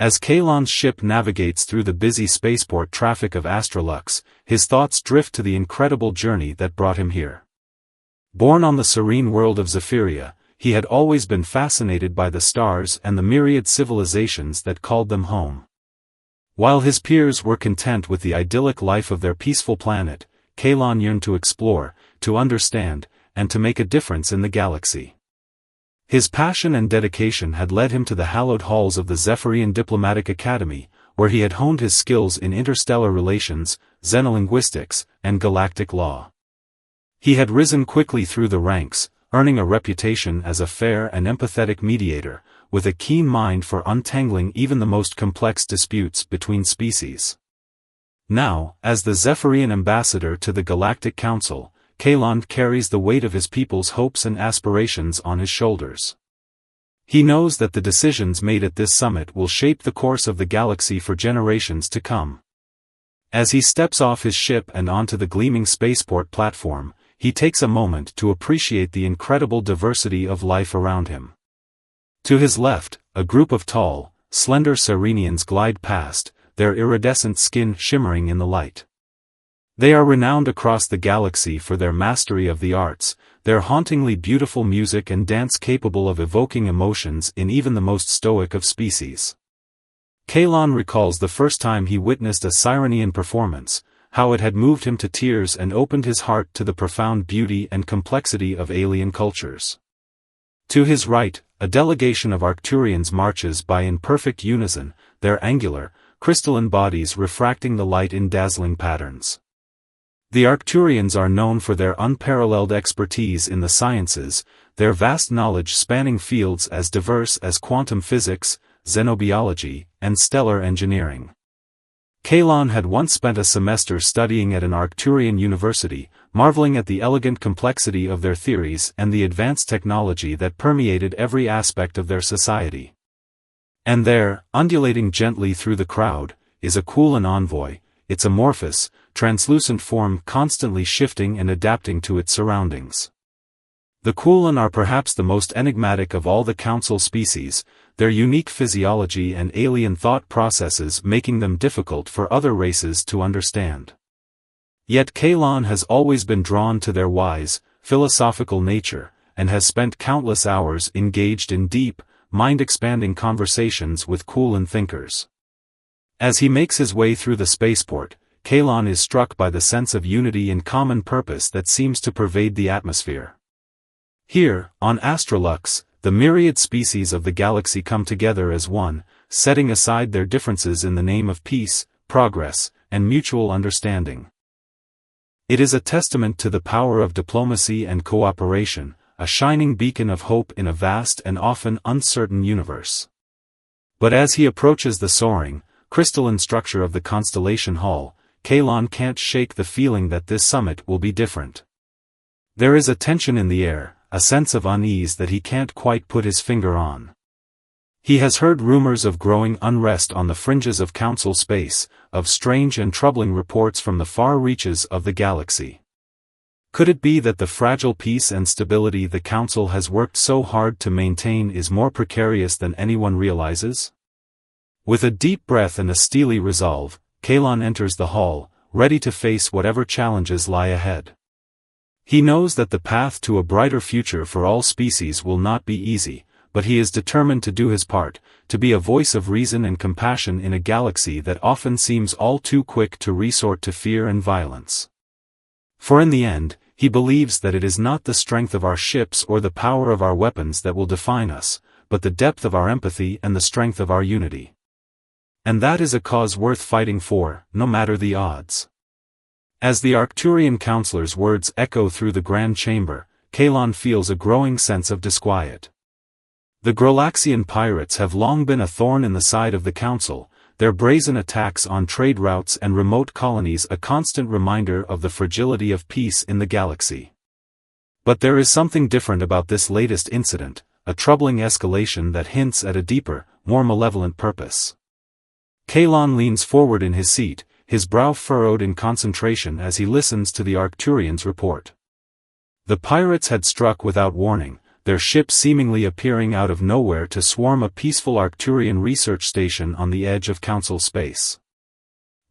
As Kalon's ship navigates through the busy spaceport traffic of Astrolux, his thoughts drift to the incredible journey that brought him here. Born on the serene world of Zephyria, he had always been fascinated by the stars and the myriad civilizations that called them home. While his peers were content with the idyllic life of their peaceful planet, Kalon yearned to explore, to understand, and to make a difference in the galaxy. His passion and dedication had led him to the hallowed halls of the Zephyrian Diplomatic Academy, where he had honed his skills in interstellar relations, xenolinguistics, and galactic law. He had risen quickly through the ranks, earning a reputation as a fair and empathetic mediator, with a keen mind for untangling even the most complex disputes between species. Now, as the Zephyrian ambassador to the Galactic Council, Kalon carries the weight of his people's hopes and aspirations on his shoulders. He knows that the decisions made at this summit will shape the course of the galaxy for generations to come. As he steps off his ship and onto the gleaming spaceport platform, he takes a moment to appreciate the incredible diversity of life around him. To his left, a group of tall, slender Cyrenians glide past, their iridescent skin shimmering in the light. They are renowned across the galaxy for their mastery of the arts, their hauntingly beautiful music and dance capable of evoking emotions in even the most stoic of species. Kalon recalls the first time he witnessed a Cyrenian performance, how it had moved him to tears and opened his heart to the profound beauty and complexity of alien cultures. To his right, a delegation of Arcturians marches by in perfect unison, their angular, crystalline bodies refracting the light in dazzling patterns. The Arcturians are known for their unparalleled expertise in the sciences, their vast knowledge spanning fields as diverse as quantum physics, xenobiology, and stellar engineering. Kalon had once spent a semester studying at an Arcturian university, marveling at the elegant complexity of their theories and the advanced technology that permeated every aspect of their society. And there, undulating gently through the crowd, is a Kulan envoy, its amorphous, translucent form constantly shifting and adapting to its surroundings. The Kulan are perhaps the most enigmatic of all the Council species, their unique physiology and alien thought processes making them difficult for other races to understand. Yet Kalon has always been drawn to their wise, philosophical nature, and has spent countless hours engaged in deep, mind-expanding conversations with Kulan thinkers. As he makes his way through the spaceport, Kalon is struck by the sense of unity and common purpose that seems to pervade the atmosphere. Here, on Astrolux, the myriad species of the galaxy come together as one, setting aside their differences in the name of peace, progress, and mutual understanding. It is a testament to the power of diplomacy and cooperation, a shining beacon of hope in a vast and often uncertain universe. But as he approaches the soaring, crystalline structure of the Constellation Hall, Kalon can't shake the feeling that this summit will be different. There is a tension in the air, a sense of unease that he can't quite put his finger on. He has heard rumors of growing unrest on the fringes of Council space, of strange and troubling reports from the far reaches of the galaxy. Could it be that the fragile peace and stability the Council has worked so hard to maintain is more precarious than anyone realizes? With a deep breath and a steely resolve, Kalon enters the hall, ready to face whatever challenges lie ahead. He knows that the path to a brighter future for all species will not be easy, but he is determined to do his part, to be a voice of reason and compassion in a galaxy that often seems all too quick to resort to fear and violence. For in the end, he believes that it is not the strength of our ships or the power of our weapons that will define us, but the depth of our empathy and the strength of our unity. And that is a cause worth fighting for, no matter the odds. As the Arcturian councillor's words echo through the Grand Chamber, Kalon feels a growing sense of disquiet. The Grolaxian pirates have long been a thorn in the side of the Council, their brazen attacks on trade routes and remote colonies a constant reminder of the fragility of peace in the galaxy. But there is something different about this latest incident, a troubling escalation that hints at a deeper, more malevolent purpose. Kalon leans forward in his seat, his brow furrowed in concentration as he listens to the Arcturians' report. The pirates had struck without warning, their ship seemingly appearing out of nowhere to swarm a peaceful Arcturian research station on the edge of Council space.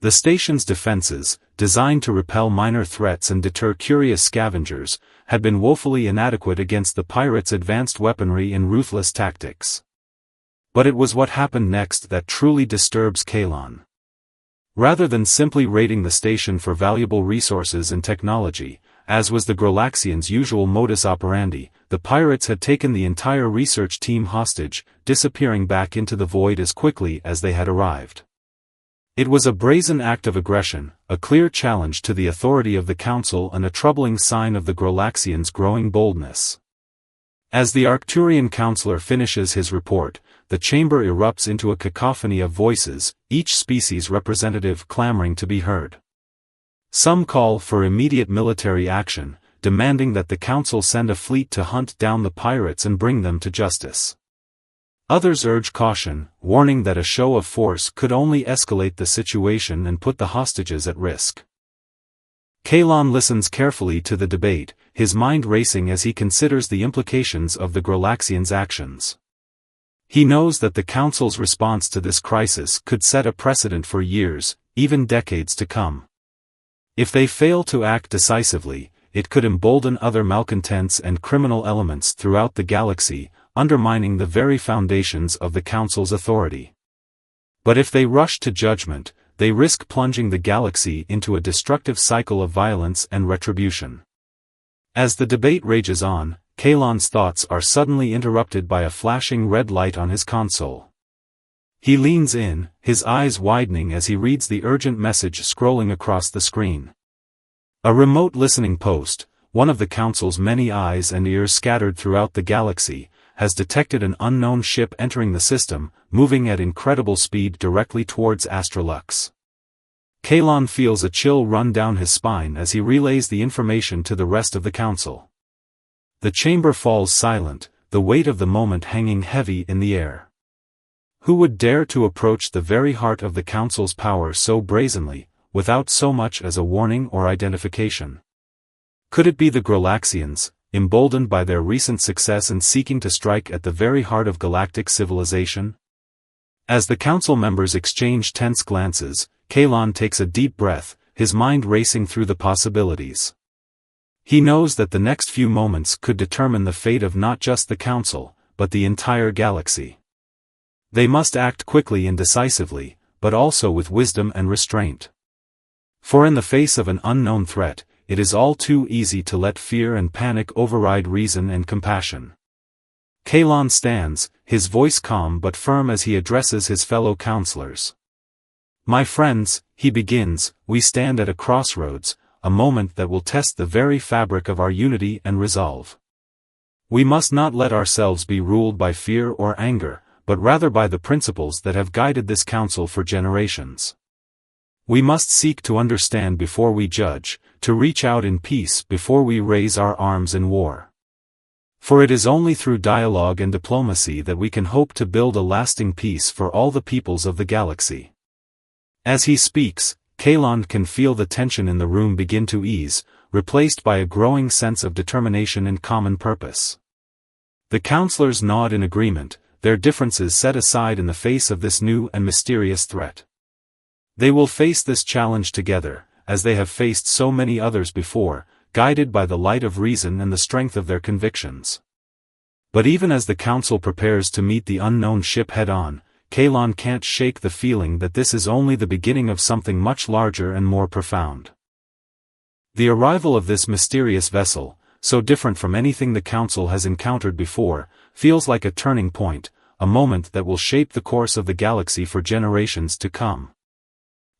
The station's defenses, designed to repel minor threats and deter curious scavengers, had been woefully inadequate against the pirates' advanced weaponry and ruthless tactics. But it was what happened next that truly disturbs Kalon. Rather than simply raiding the station for valuable resources and technology, as was the Grolaxians' usual modus operandi, the pirates had taken the entire research team hostage, disappearing back into the void as quickly as they had arrived. It was a brazen act of aggression, a clear challenge to the authority of the Council and a troubling sign of the Grolaxians' growing boldness. As the Arcturian counselor finishes his report, the chamber erupts into a cacophony of voices, each species representative clamoring to be heard. Some call for immediate military action, demanding that the Council send a fleet to hunt down the pirates and bring them to justice. Others urge caution, warning that a show of force could only escalate the situation and put the hostages at risk. Kalon listens carefully to the debate, his mind racing as he considers the implications of the Grolaxians' actions. He knows that the Council's response to this crisis could set a precedent for years, even decades to come. If they fail to act decisively, it could embolden other malcontents and criminal elements throughout the galaxy, undermining the very foundations of the Council's authority. But if they rush to judgment, they risk plunging the galaxy into a destructive cycle of violence and retribution. As the debate rages on, Kalon's thoughts are suddenly interrupted by a flashing red light on his console. He leans in, his eyes widening as he reads the urgent message scrolling across the screen. A remote listening post, one of the Council's many eyes and ears scattered throughout the galaxy, has detected an unknown ship entering the system, moving at incredible speed directly towards Astrolux. Kalon feels a chill run down his spine as he relays the information to the rest of the Council. The chamber falls silent, the weight of the moment hanging heavy in the air. Who would dare to approach the very heart of the Council's power so brazenly, without so much as a warning or identification? Could it be the Grolaxians, emboldened by their recent success and seeking to strike at the very heart of galactic civilization? As the Council members exchange tense glances, Kalon takes a deep breath, his mind racing through the possibilities. He knows that the next few moments could determine the fate of not just the Council, but the entire galaxy. They must act quickly and decisively, but also with wisdom and restraint. For in the face of an unknown threat, it is all too easy to let fear and panic override reason and compassion. Kalon stands, his voice calm but firm as he addresses his fellow counselors. My friends, he begins, we stand at a crossroads, a moment that will test the very fabric of our unity and resolve. We must not let ourselves be ruled by fear or anger, but rather by the principles that have guided this Council for generations. We must seek to understand before we judge, to reach out in peace before we raise our arms in war. For it is only through dialogue and diplomacy that we can hope to build a lasting peace for all the peoples of the galaxy. As he speaks, Kalon can feel the tension in the room begin to ease, replaced by a growing sense of determination and common purpose. The counselors nod in agreement, their differences set aside in the face of this new and mysterious threat. They will face this challenge together, as they have faced so many others before, guided by the light of reason and the strength of their convictions. But even as the Council prepares to meet the unknown ship head-on, Kalon can't shake the feeling that this is only the beginning of something much larger and more profound. The arrival of this mysterious vessel, so different from anything the Council has encountered before, feels like a turning point, a moment that will shape the course of the galaxy for generations to come.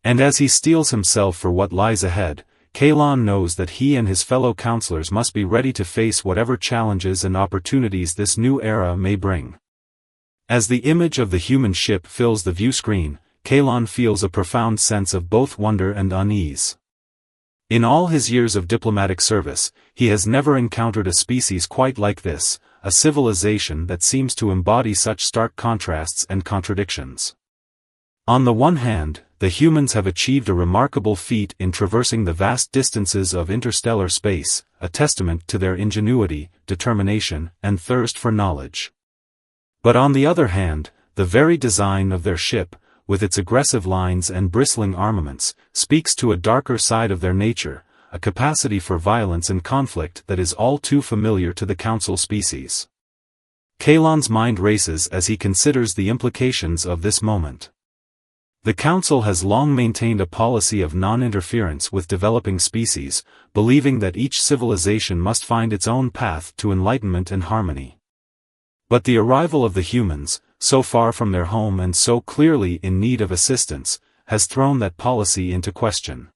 And as he steels himself for what lies ahead, Kalon knows that he and his fellow counselors must be ready to face whatever challenges and opportunities this new era may bring. As the image of the human ship fills the view screen, Kalon feels a profound sense of both wonder and unease. In all his years of diplomatic service, he has never encountered a species quite like this, a civilization that seems to embody such stark contrasts and contradictions. On the one hand, the humans have achieved a remarkable feat in traversing the vast distances of interstellar space, a testament to their ingenuity, determination, and thirst for knowledge. But on the other hand, the very design of their ship, with its aggressive lines and bristling armaments, speaks to a darker side of their nature, a capacity for violence and conflict that is all too familiar to the Council species. Kalon's mind races as he considers the implications of this moment. The Council has long maintained a policy of non-interference with developing species, believing that each civilization must find its own path to enlightenment and harmony. But the arrival of the humans, so far from their home and so clearly in need of assistance, has thrown that policy into question.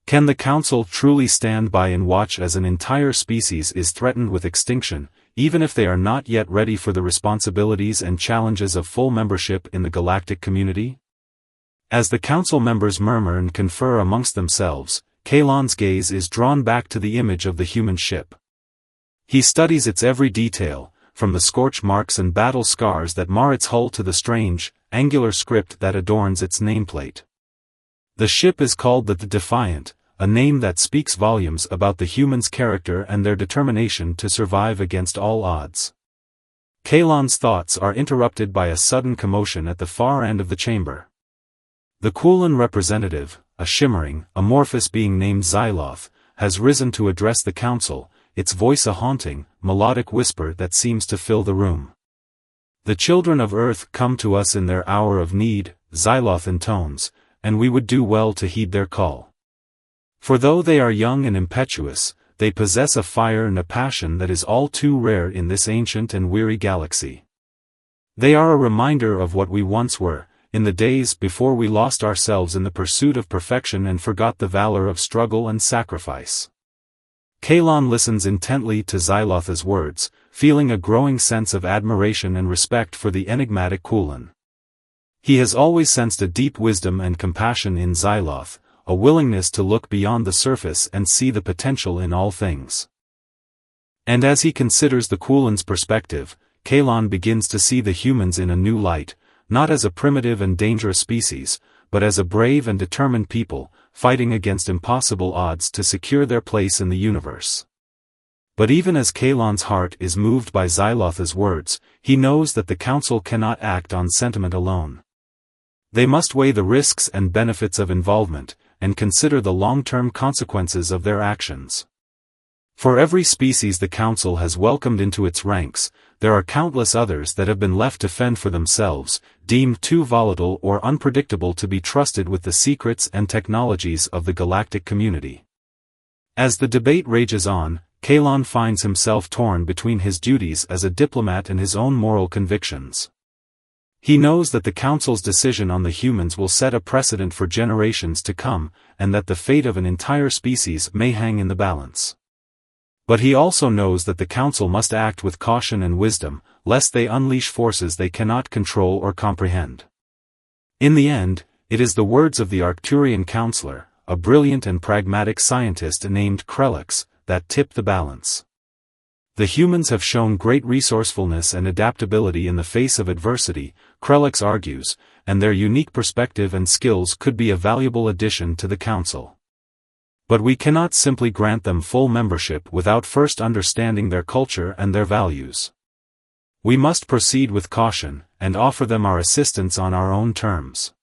Can the Council truly stand by and watch as an entire species is threatened with extinction, even if they are not yet ready for the responsibilities and challenges of full membership in the galactic community? As the Council members murmur and confer amongst themselves, Kalon's gaze is drawn back to the image of the human ship. He studies its every detail, from the scorch marks and battle scars that mar its hull to the strange, angular script that adorns its nameplate. The ship is called the Defiant, a name that speaks volumes about the humans' character and their determination to survive against all odds. Kalon's thoughts are interrupted by a sudden commotion at the far end of the chamber. The Quulan representative, a shimmering, amorphous being named Xyloth, has risen to address the Council, its voice a haunting, melodic whisper that seems to fill the room. "The children of Earth come to us in their hour of need," Xyloth intones, "and we would do well to heed their call. For though they are young and impetuous, they possess a fire and a passion that is all too rare in this ancient and weary galaxy. They are a reminder of what we once were, in the days before we lost ourselves in the pursuit of perfection and forgot the valor of struggle and sacrifice." Kalon listens intently to Xyloth's words, feeling a growing sense of admiration and respect for the enigmatic Quulan. He has always sensed a deep wisdom and compassion in Xyloth, a willingness to look beyond the surface and see the potential in all things. And as he considers the Quulan's perspective, Kalon begins to see the humans in a new light, not as a primitive and dangerous species, but as a brave and determined people, fighting against impossible odds to secure their place in the universe. But even as Kalon's heart is moved by Xyloth's words, he knows that the Council cannot act on sentiment alone. They must weigh the risks and benefits of involvement, and consider the long-term consequences of their actions. For every species the Council has welcomed into its ranks, there are countless others that have been left to fend for themselves, deemed too volatile or unpredictable to be trusted with the secrets and technologies of the galactic community. As the debate rages on, Kalon finds himself torn between his duties as a diplomat and his own moral convictions. He knows that the Council's decision on the humans will set a precedent for generations to come, and that the fate of an entire species may hang in the balance. But he also knows that the Council must act with caution and wisdom, lest they unleash forces they cannot control or comprehend. In the end, it is the words of the Arcturian counselor, a brilliant and pragmatic scientist named Krellix, that tip the balance. The humans have shown great resourcefulness and adaptability in the face of adversity, Krellix argues, and their unique perspective and skills could be a valuable addition to the Council. But we cannot simply grant them full membership without first understanding their culture and their values. We must proceed with caution, and offer them our assistance on our own terms.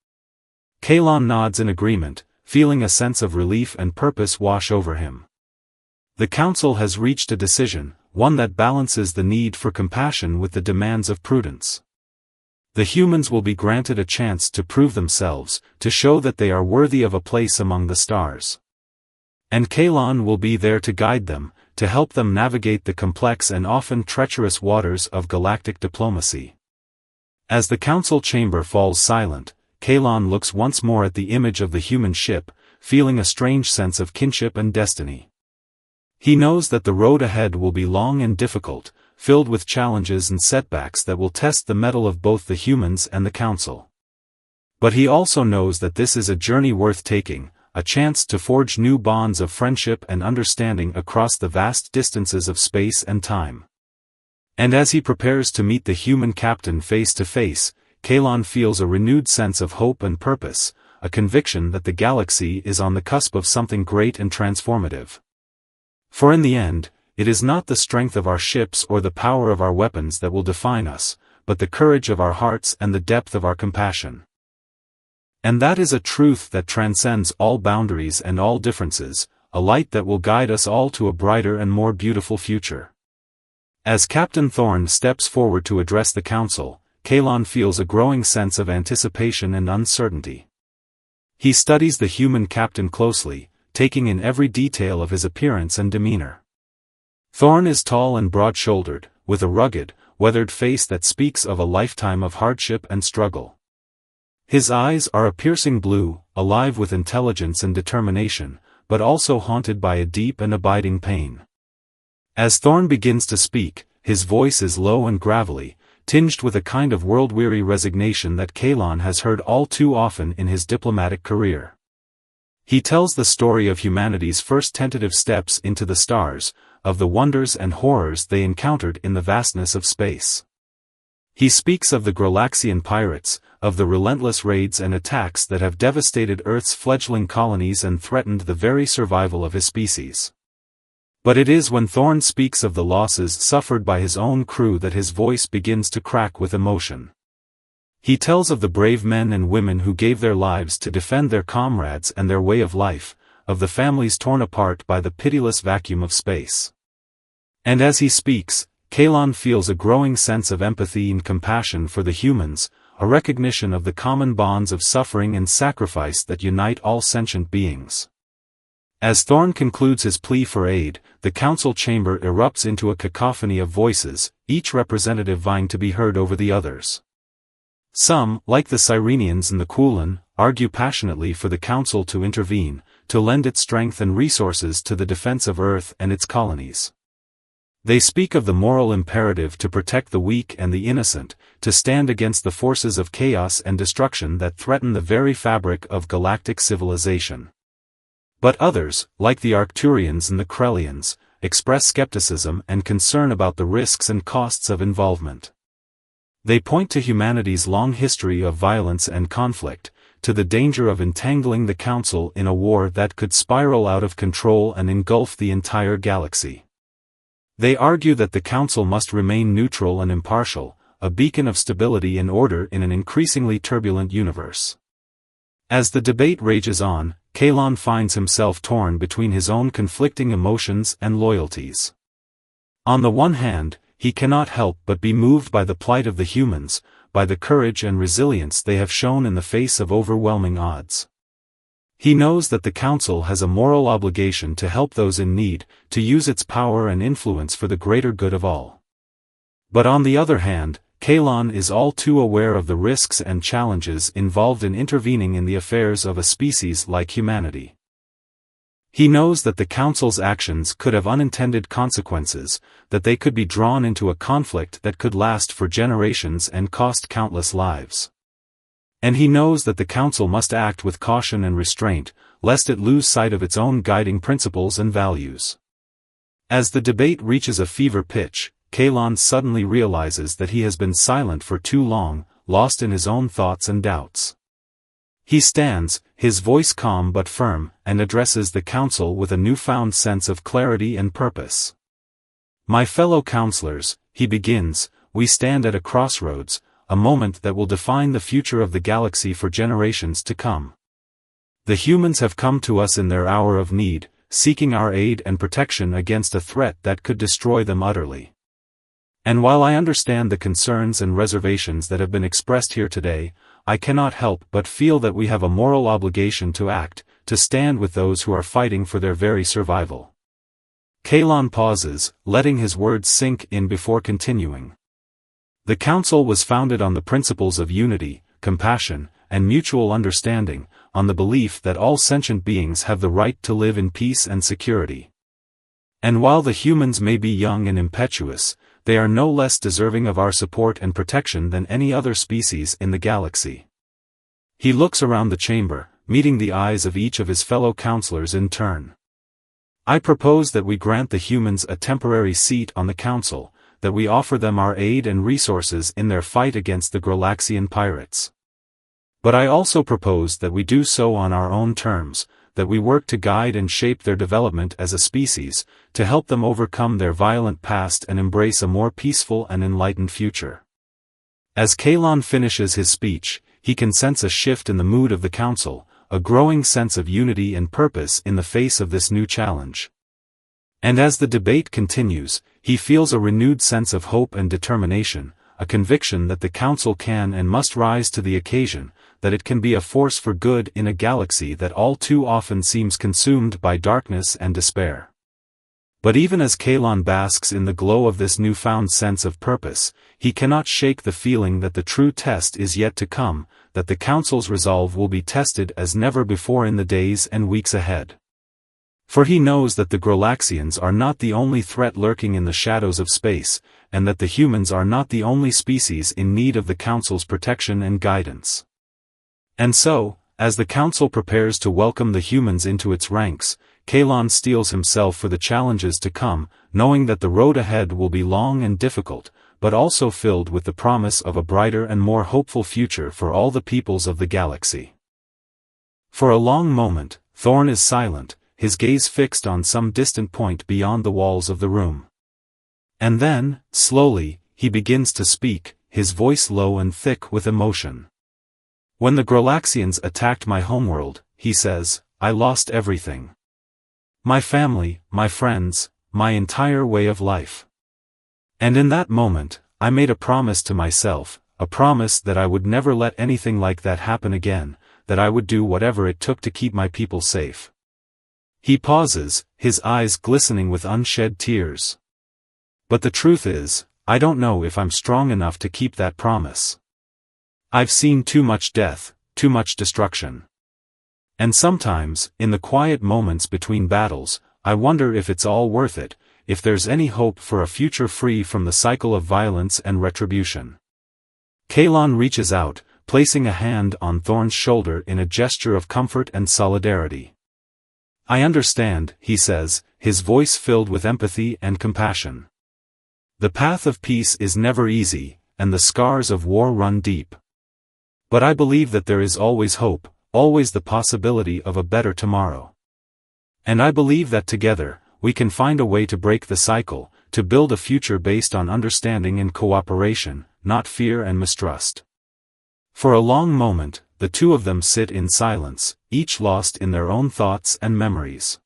Kalon nods in agreement, feeling a sense of relief and purpose wash over him. The Council has reached a decision, one that balances the need for compassion with the demands of prudence. The humans will be granted a chance to prove themselves, to show that they are worthy of a place among the stars. And Kalon will be there to guide them, to help them navigate the complex and often treacherous waters of galactic diplomacy. As the Council chamber falls silent, Kalon looks once more at the image of the human ship, feeling a strange sense of kinship and destiny. He knows that the road ahead will be long and difficult, filled with challenges and setbacks that will test the mettle of both the humans and the Council. But he also knows that this is a journey worth taking, a chance to forge new bonds of friendship and understanding across the vast distances of space and time. And as he prepares to meet the human captain face to face, Kalon feels a renewed sense of hope and purpose, a conviction that the galaxy is on the cusp of something great and transformative. For in the end, it is not the strength of our ships or the power of our weapons that will define us, but the courage of our hearts and the depth of our compassion. And that is a truth that transcends all boundaries and all differences, a light that will guide us all to a brighter and more beautiful future. As Captain Thorn steps forward to address the council, Kalon feels a growing sense of anticipation and uncertainty. He studies the human captain closely, taking in every detail of his appearance and demeanor. Thorn is tall and broad-shouldered, with a rugged, weathered face that speaks of a lifetime of hardship and struggle. His eyes are a piercing blue, alive with intelligence and determination, but also haunted by a deep and abiding pain. As Thorn begins to speak, his voice is low and gravelly, tinged with a kind of world-weary resignation that Kalon has heard all too often in his diplomatic career. He tells the story of humanity's first tentative steps into the stars, of the wonders and horrors they encountered in the vastness of space. He speaks of the Galaxian pirates, of the relentless raids and attacks that have devastated Earth's fledgling colonies and threatened the very survival of his species. But it is when Thorn speaks of the losses suffered by his own crew that his voice begins to crack with emotion. He tells of the brave men and women who gave their lives to defend their comrades and their way of life, of the families torn apart by the pitiless vacuum of space. And as he speaks, Kalon feels a growing sense of empathy and compassion for the humans, a recognition of the common bonds of suffering and sacrifice that unite all sentient beings. As Thorn concludes his plea for aid, the council chamber erupts into a cacophony of voices, each representative vying to be heard over the others. Some, like the Cyrenians and the Kulin, argue passionately for the council to intervene, to lend its strength and resources to the defense of Earth and its colonies. They speak of the moral imperative to protect the weak and the innocent, to stand against the forces of chaos and destruction that threaten the very fabric of galactic civilization. But others, like the Arcturians and the Krellians, express skepticism and concern about the risks and costs of involvement. They point to humanity's long history of violence and conflict, to the danger of entangling the Council in a war that could spiral out of control and engulf the entire galaxy. They argue that the Council must remain neutral and impartial, a beacon of stability and order in an increasingly turbulent universe. As the debate rages on, Kalon finds himself torn between his own conflicting emotions and loyalties. On the one hand, he cannot help but be moved by the plight of the humans, by the courage and resilience they have shown in the face of overwhelming odds. He knows that the Council has a moral obligation to help those in need, to use its power and influence for the greater good of all. But on the other hand, Kalon is all too aware of the risks and challenges involved in intervening in the affairs of a species like humanity. He knows that the Council's actions could have unintended consequences, that they could be drawn into a conflict that could last for generations and cost countless lives. And he knows that the Council must act with caution and restraint, lest it lose sight of its own guiding principles and values. As the debate reaches a fever pitch, Kalon suddenly realizes that he has been silent for too long, lost in his own thoughts and doubts. He stands, his voice calm but firm, and addresses the Council with a newfound sense of clarity and purpose. "My fellow councillors," he begins, "we stand at a crossroads, a moment that will define the future of the galaxy for generations to come. The humans have come to us in their hour of need, seeking our aid and protection against a threat that could destroy them utterly. And while I understand the concerns and reservations that have been expressed here today, I cannot help but feel that we have a moral obligation to act, to stand with those who are fighting for their very survival." Kalon pauses, letting his words sink in before continuing. The Council was founded on the principles of unity, compassion, and mutual understanding, on the belief that all sentient beings have the right to live in peace and security. And while the humans may be young and impetuous, they are no less deserving of our support and protection than any other species in the galaxy. He looks around the chamber, meeting the eyes of each of his fellow councillors in turn. "I propose that we grant the humans a temporary seat on the Council, that we offer them our aid and resources in their fight against the Galaxian pirates. But I also propose that we do so on our own terms, that we work to guide and shape their development as a species, to help them overcome their violent past and embrace a more peaceful and enlightened future. As Kalon finishes his speech, he can sense a shift in the mood of the council, a growing sense of unity and purpose in the face of this new challenge. And as the debate continues, he feels a renewed sense of hope and determination, a conviction that the council can and must rise to the occasion, that it can be a force for good in a galaxy that all too often seems consumed by darkness and despair. But even as Kalon basks in the glow of this newfound sense of purpose, he cannot shake the feeling that the true test is yet to come, that the council's resolve will be tested as never before in the days and weeks ahead. For he knows that the Galaxians are not the only threat lurking in the shadows of space, and that the humans are not the only species in need of the council's protection and guidance. And so, as the council prepares to welcome the humans into its ranks, Kalon steels himself for the challenges to come, knowing that the road ahead will be long and difficult, but also filled with the promise of a brighter and more hopeful future for all the peoples of the galaxy. For a long moment, Thorn is silent, his gaze fixed on some distant point beyond the walls of the room. And then, slowly, he begins to speak, his voice low and thick with emotion. "When the Galaxians attacked my homeworld," he says, "I lost everything. My family, my friends, my entire way of life. And in that moment, I made a promise to myself, a promise that I would never let anything like that happen again, that I would do whatever it took to keep my people safe." He pauses, his eyes glistening with unshed tears. "But the truth is, I don't know if I'm strong enough to keep that promise. I've seen too much death, too much destruction. And sometimes, in the quiet moments between battles, I wonder if it's all worth it, if there's any hope for a future free from the cycle of violence and retribution." Kalon reaches out, placing a hand on Thorn's shoulder in a gesture of comfort and solidarity. "I understand," he says, his voice filled with empathy and compassion. "The path of peace is never easy, and the scars of war run deep. But I believe that there is always hope, always the possibility of a better tomorrow. And I believe that together, we can find a way to break the cycle, to build a future based on understanding and cooperation, not fear and mistrust." For a long moment, the two of them sit in silence, each lost in their own thoughts and memories.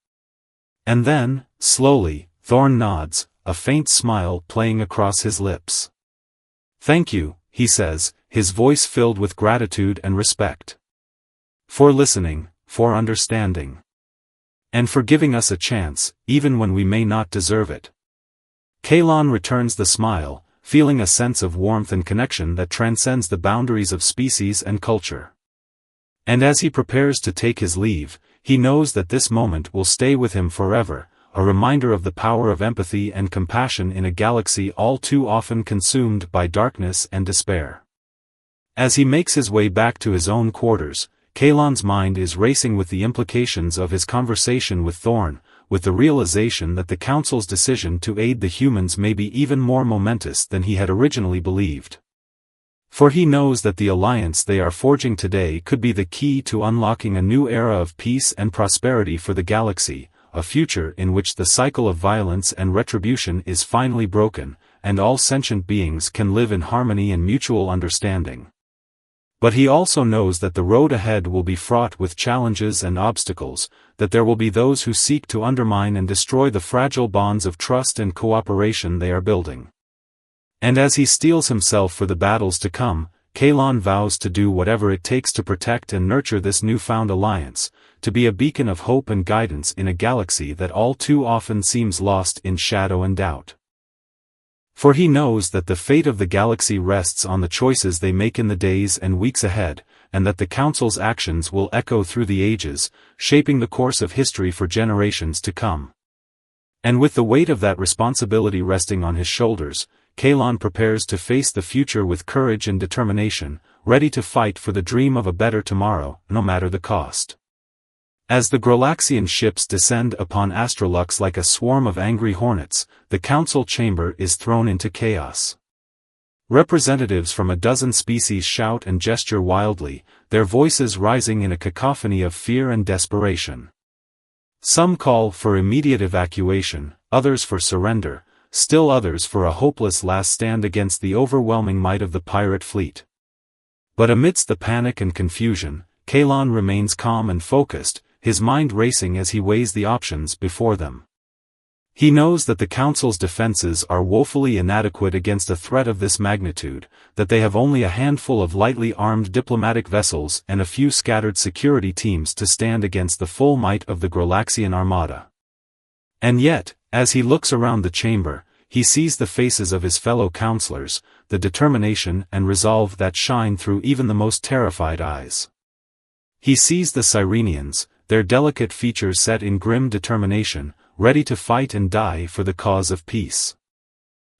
And then, slowly, Thorn nods, a faint smile playing across his lips. "Thank you," he says, his voice filled with gratitude and respect. "For listening, for understanding. And for giving us a chance, even when we may not deserve it." Kalon returns the smile, feeling a sense of warmth and connection that transcends the boundaries of species and culture. And as he prepares to take his leave, he knows that this moment will stay with him forever, a reminder of the power of empathy and compassion in a galaxy all too often consumed by darkness and despair. As he makes his way back to his own quarters, Kalon's mind is racing with the implications of his conversation with Thorn, with the realization that the Council's decision to aid the humans may be even more momentous than he had originally believed. For he knows that the alliance they are forging today could be the key to unlocking a new era of peace and prosperity for the galaxy, a future in which the cycle of violence and retribution is finally broken, and all sentient beings can live in harmony and mutual understanding. But he also knows that the road ahead will be fraught with challenges and obstacles, that there will be those who seek to undermine and destroy the fragile bonds of trust and cooperation they are building. And as he steels himself for the battles to come, Kalon vows to do whatever it takes to protect and nurture this newfound alliance, to be a beacon of hope and guidance in a galaxy that all too often seems lost in shadow and doubt. For he knows that the fate of the galaxy rests on the choices they make in the days and weeks ahead, and that the Council's actions will echo through the ages, shaping the course of history for generations to come. And with the weight of that responsibility resting on his shoulders, Kalon prepares to face the future with courage and determination, ready to fight for the dream of a better tomorrow, no matter the cost. As the Galaxian ships descend upon Astrolux like a swarm of angry hornets, the council chamber is thrown into chaos. Representatives from a dozen species shout and gesture wildly, their voices rising in a cacophony of fear and desperation. Some call for immediate evacuation, others for surrender, still others for a hopeless last stand against the overwhelming might of the pirate fleet. But amidst the panic and confusion, Kalon remains calm and focused, his mind racing as he weighs the options before them. He knows that the Council's defenses are woefully inadequate against a threat of this magnitude, that they have only a handful of lightly armed diplomatic vessels and a few scattered security teams to stand against the full might of the Grolaxian armada. And yet, as he looks around the chamber, he sees the faces of his fellow counselors, the determination and resolve that shine through even the most terrified eyes. He sees the Cyrenians, their delicate features set in grim determination, ready to fight and die for the cause of peace.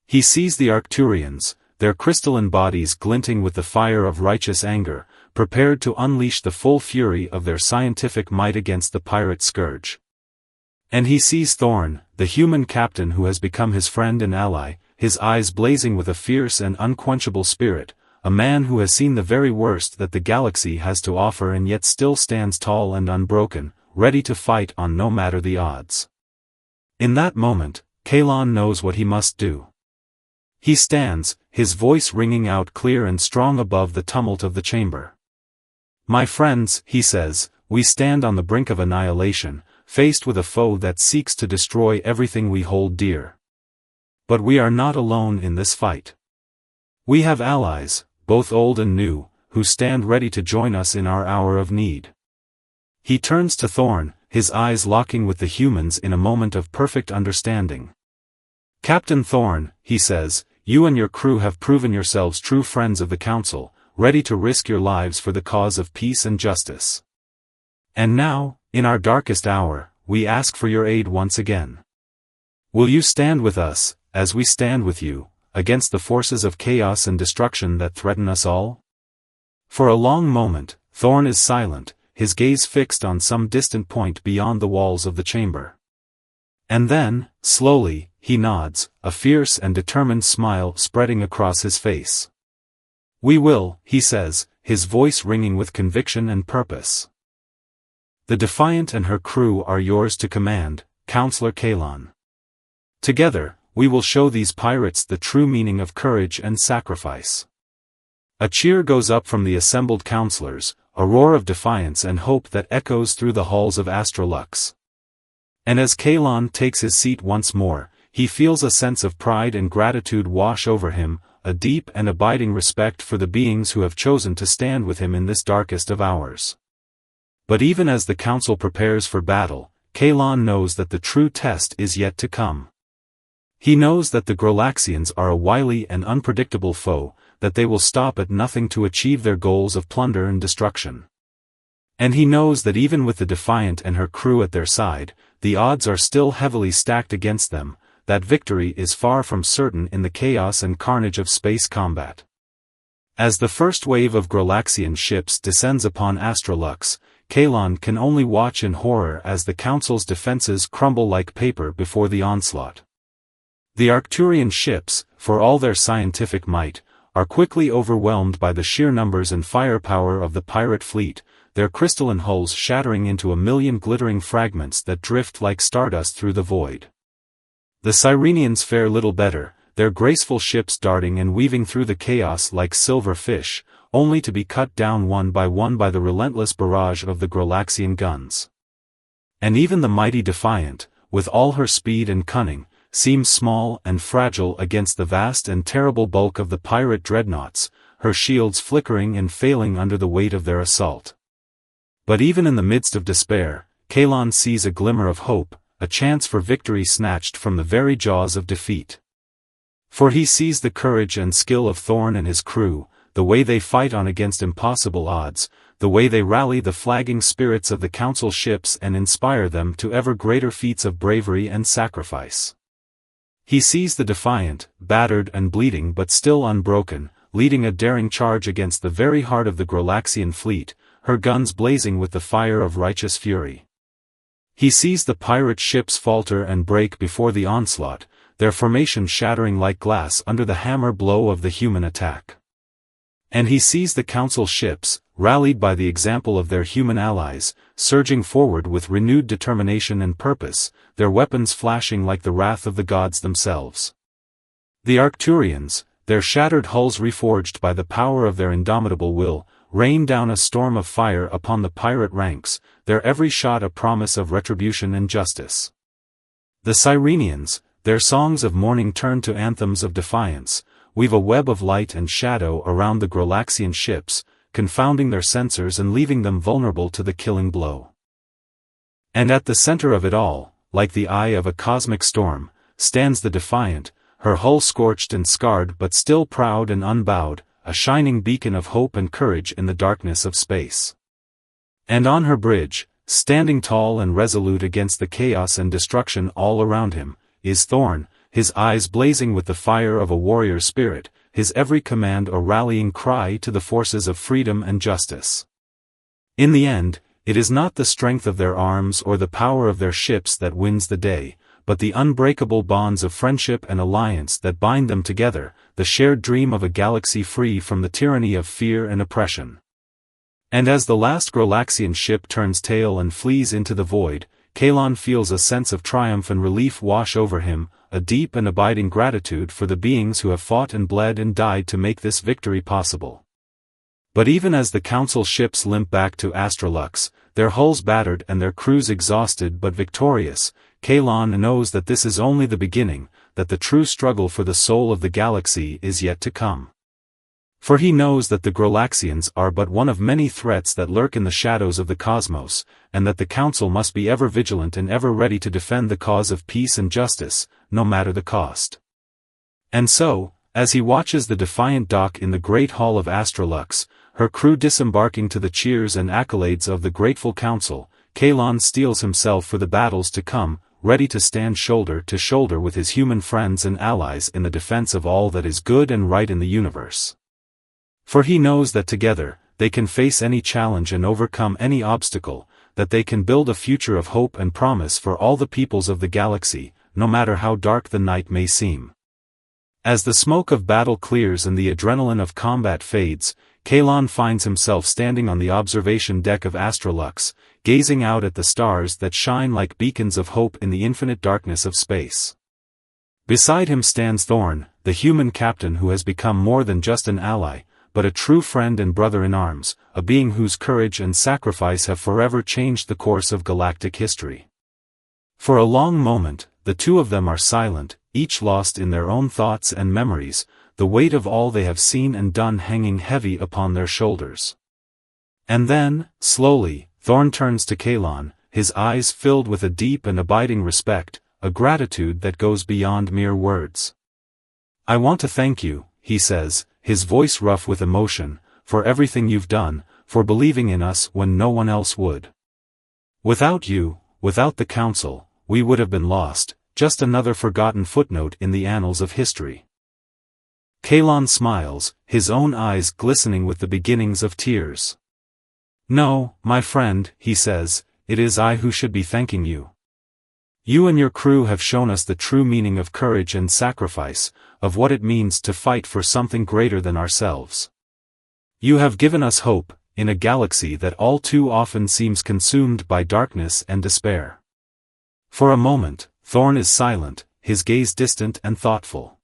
He sees the Arcturians, their crystalline bodies glinting with the fire of righteous anger, prepared to unleash the full fury of their scientific might against the pirate scourge. And he sees Thorn, the human captain who has become his friend and ally, his eyes blazing with a fierce and unquenchable spirit, a man who has seen the very worst that the galaxy has to offer and yet still stands tall and unbroken, ready to fight on no matter the odds. In that moment, Kalon knows what he must do. He stands, his voice ringing out clear and strong above the tumult of the chamber. "My friends," he says, "we stand on the brink of annihilation, faced with a foe that seeks to destroy everything we hold dear. But we are not alone in this fight. We have allies, both old and new, who stand ready to join us in our hour of need." He turns to Thorn, his eyes locking with the humans in a moment of perfect understanding. "Captain Thorn," he says, "you and your crew have proven yourselves true friends of the Council, ready to risk your lives for the cause of peace and justice. And now, in our darkest hour, we ask for your aid once again. Will you stand with us, as we stand with you, against the forces of chaos and destruction that threaten us all?" For a long moment, Thorn is silent, his gaze fixed on some distant point beyond the walls of the chamber. And then, slowly, he nods, a fierce and determined smile spreading across his face. "We will," he says, his voice ringing with conviction and purpose. "The Defiant and her crew are yours to command, Counselor Kalon. Together, we will show these pirates the true meaning of courage and sacrifice." A cheer goes up from the assembled counselors, a roar of defiance and hope that echoes through the halls of Astrolux. And as Kalon takes his seat once more, he feels a sense of pride and gratitude wash over him, a deep and abiding respect for the beings who have chosen to stand with him in this darkest of hours. But even as the council prepares for battle, Kalon knows that the true test is yet to come. He knows that the Grolaxians are a wily and unpredictable foe, that they will stop at nothing to achieve their goals of plunder and destruction. And he knows that even with the Defiant and her crew at their side, the odds are still heavily stacked against them, that victory is far from certain in the chaos and carnage of space combat. As the first wave of Grolaxian ships descends upon Astrolux, Kalon can only watch in horror as the Council's defenses crumble like paper before the onslaught. The Arcturian ships, for all their scientific might, are quickly overwhelmed by the sheer numbers and firepower of the pirate fleet, their crystalline hulls shattering into a million glittering fragments that drift like stardust through the void. The Cyrenians fare little better, their graceful ships darting and weaving through the chaos like silver fish, only to be cut down one by the relentless barrage of the Grolaxian guns. And even the mighty Defiant, with all her speed and cunning, seems small and fragile against the vast and terrible bulk of the pirate dreadnoughts, her shields flickering and failing under the weight of their assault. But even in the midst of despair, Kalon sees a glimmer of hope, a chance for victory snatched from the very jaws of defeat. For he sees the courage and skill of Thorn and his crew, the way they fight on against impossible odds, the way they rally the flagging spirits of the Council ships and inspire them to ever greater feats of bravery and sacrifice. He sees the Defiant, battered and bleeding but still unbroken, leading a daring charge against the very heart of the Grolaxian fleet, her guns blazing with the fire of righteous fury. He sees the pirate ships falter and break before the onslaught, their formation shattering like glass under the hammer blow of the human attack. And he sees the council ships, rallied by the example of their human allies, surging forward with renewed determination and purpose, their weapons flashing like the wrath of the gods themselves. The Arcturians, their shattered hulls reforged by the power of their indomitable will, rain down a storm of fire upon the pirate ranks, their every shot a promise of retribution and justice. The Cyrenians, their songs of mourning turn to anthems of defiance, weave a web of light and shadow around the Galaxian ships, confounding their sensors and leaving them vulnerable to the killing blow. And at the center of it all, like the eye of a cosmic storm, stands the Defiant, her hull scorched and scarred but still proud and unbowed, a shining beacon of hope and courage in the darkness of space. And on her bridge, standing tall and resolute against the chaos and destruction all around him, is Thorn, his eyes blazing with the fire of a warrior spirit, his every command a rallying cry to the forces of freedom and justice. In the end, it is not the strength of their arms or the power of their ships that wins the day, but the unbreakable bonds of friendship and alliance that bind them together, the shared dream of a galaxy free from the tyranny of fear and oppression. And as the last Galaxian ship turns tail and flees into the void, Kalon feels a sense of triumph and relief wash over him, a deep and abiding gratitude for the beings who have fought and bled and died to make this victory possible. But even as the Council ships limp back to Astrolux, their hulls battered and their crews exhausted but victorious, Kalon knows that this is only the beginning, that the true struggle for the soul of the galaxy is yet to come. For he knows that the Galaxians are but one of many threats that lurk in the shadows of the cosmos, and that the Council must be ever vigilant and ever ready to defend the cause of peace and justice, no matter the cost. And so, as he watches the Defiant dock in the great hall of Astrolux, her crew disembarking to the cheers and accolades of the grateful Council, Kalon steels himself for the battles to come, ready to stand shoulder to shoulder with his human friends and allies in the defense of all that is good and right in the universe. For he knows that together, they can face any challenge and overcome any obstacle, that they can build a future of hope and promise for all the peoples of the galaxy, no matter how dark the night may seem. As the smoke of battle clears and the adrenaline of combat fades, Kalon finds himself standing on the observation deck of Astrolux, gazing out at the stars that shine like beacons of hope in the infinite darkness of space. Beside him stands Thorn, the human captain who has become more than just an ally, but a true friend and brother in arms, a being whose courage and sacrifice have forever changed the course of galactic history. For a long moment, the two of them are silent, each lost in their own thoughts and memories, the weight of all they have seen and done hanging heavy upon their shoulders. And then, slowly, Thorn turns to Kalon, his eyes filled with a deep and abiding respect, a gratitude that goes beyond mere words. "I want to thank you," he says, his voice rough with emotion, "for everything you've done, for believing in us when no one else would. Without you, without the Council, we would have been lost, just another forgotten footnote in the annals of history." Kalon smiles, his own eyes glistening with the beginnings of tears. "No, my friend," he says, "it is I who should be thanking you. You and your crew have shown us the true meaning of courage and sacrifice, of what it means to fight for something greater than ourselves. You have given us hope, in a galaxy that all too often seems consumed by darkness and despair." For a moment, Thorn is silent, his gaze distant and thoughtful.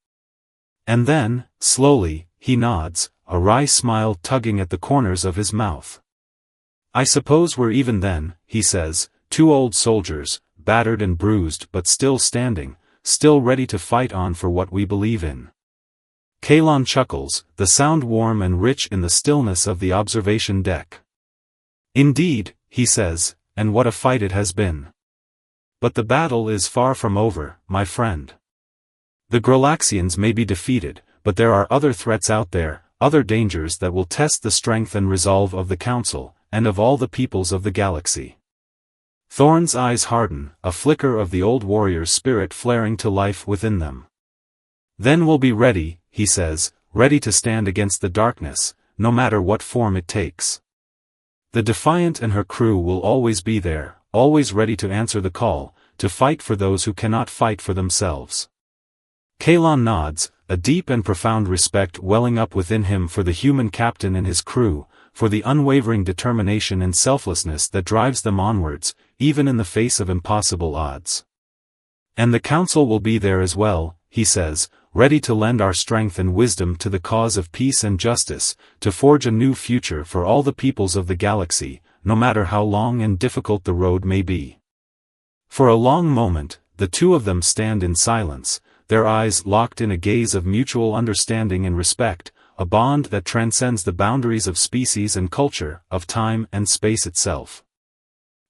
And then, slowly, he nods, a wry smile tugging at the corners of his mouth. "I suppose we're even then," he says, "two old soldiers, battered and bruised but still standing, still ready to fight on for what we believe in." Kalon chuckles, the sound warm and rich in the stillness of the observation deck. "Indeed," he says, "and what a fight it has been. But the battle is far from over, my friend. The Galaxians may be defeated, but there are other threats out there, other dangers that will test the strength and resolve of the Council, and of all the peoples of the galaxy." Thorn's eyes harden, a flicker of the old warrior's spirit flaring to life within them. "Then we'll be ready," he says, "ready to stand against the darkness, no matter what form it takes. The Defiant and her crew will always be there, always ready to answer the call, to fight for those who cannot fight for themselves." Kalon nods, a deep and profound respect welling up within him for the human captain and his crew, for the unwavering determination and selflessness that drives them onwards, even in the face of impossible odds. And the council will be there as well, he says, ready to lend our strength and wisdom to the cause of peace and justice, to forge a new future for all the peoples of the galaxy, no matter how long and difficult the road may be. For a long moment, the two of them stand in silence, their eyes locked in a gaze of mutual understanding and respect, a bond that transcends the boundaries of species and culture, of time and space itself.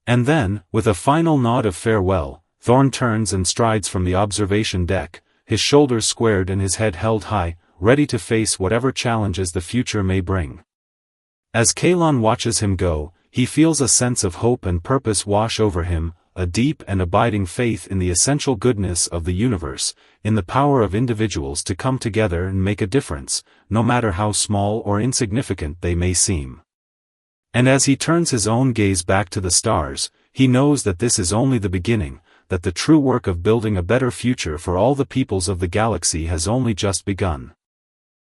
And then, with a final nod of farewell, Thorn turns and strides from the observation deck, his shoulders squared and his head held high, ready to face whatever challenges the future may bring. As Kalon watches him go, he feels a sense of hope and purpose wash over him, a deep and abiding faith in the essential goodness of the universe, in the power of individuals to come together and make a difference, no matter how small or insignificant they may seem. And as he turns his own gaze back to the stars, he knows that this is only the beginning, that the true work of building a better future for all the peoples of the galaxy has only just begun.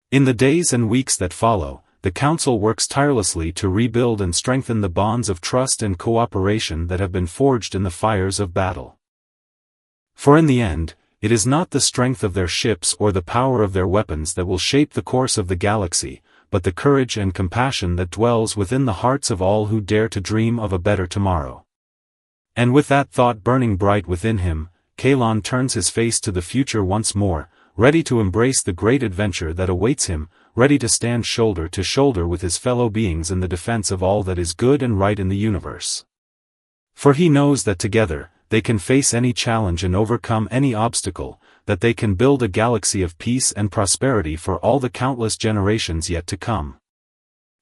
In the days and weeks that follow, the Council works tirelessly to rebuild and strengthen the bonds of trust and cooperation that have been forged in the fires of battle. For in the end, it is not the strength of their ships or the power of their weapons that will shape the course of the galaxy, but the courage and compassion that dwells within the hearts of all who dare to dream of a better tomorrow. And with that thought burning bright within him, Kalon turns his face to the future once more, ready to embrace the great adventure that awaits him, ready to stand shoulder to shoulder with his fellow beings in the defense of all that is good and right in the universe. For he knows that together, they can face any challenge and overcome any obstacle, that they can build a galaxy of peace and prosperity for all the countless generations yet to come.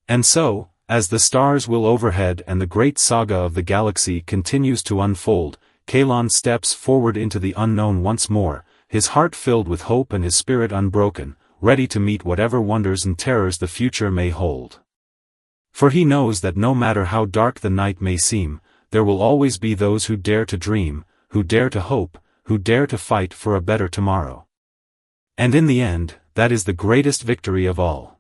And so, as the stars will overhead and the great saga of the galaxy continues to unfold, Kalon steps forward into the unknown once more, his heart filled with hope and his spirit unbroken, ready to meet whatever wonders and terrors the future may hold. For he knows that no matter how dark the night may seem, there will always be those who dare to dream, who dare to hope, who dare to fight for a better tomorrow. And in the end, that is the greatest victory of all.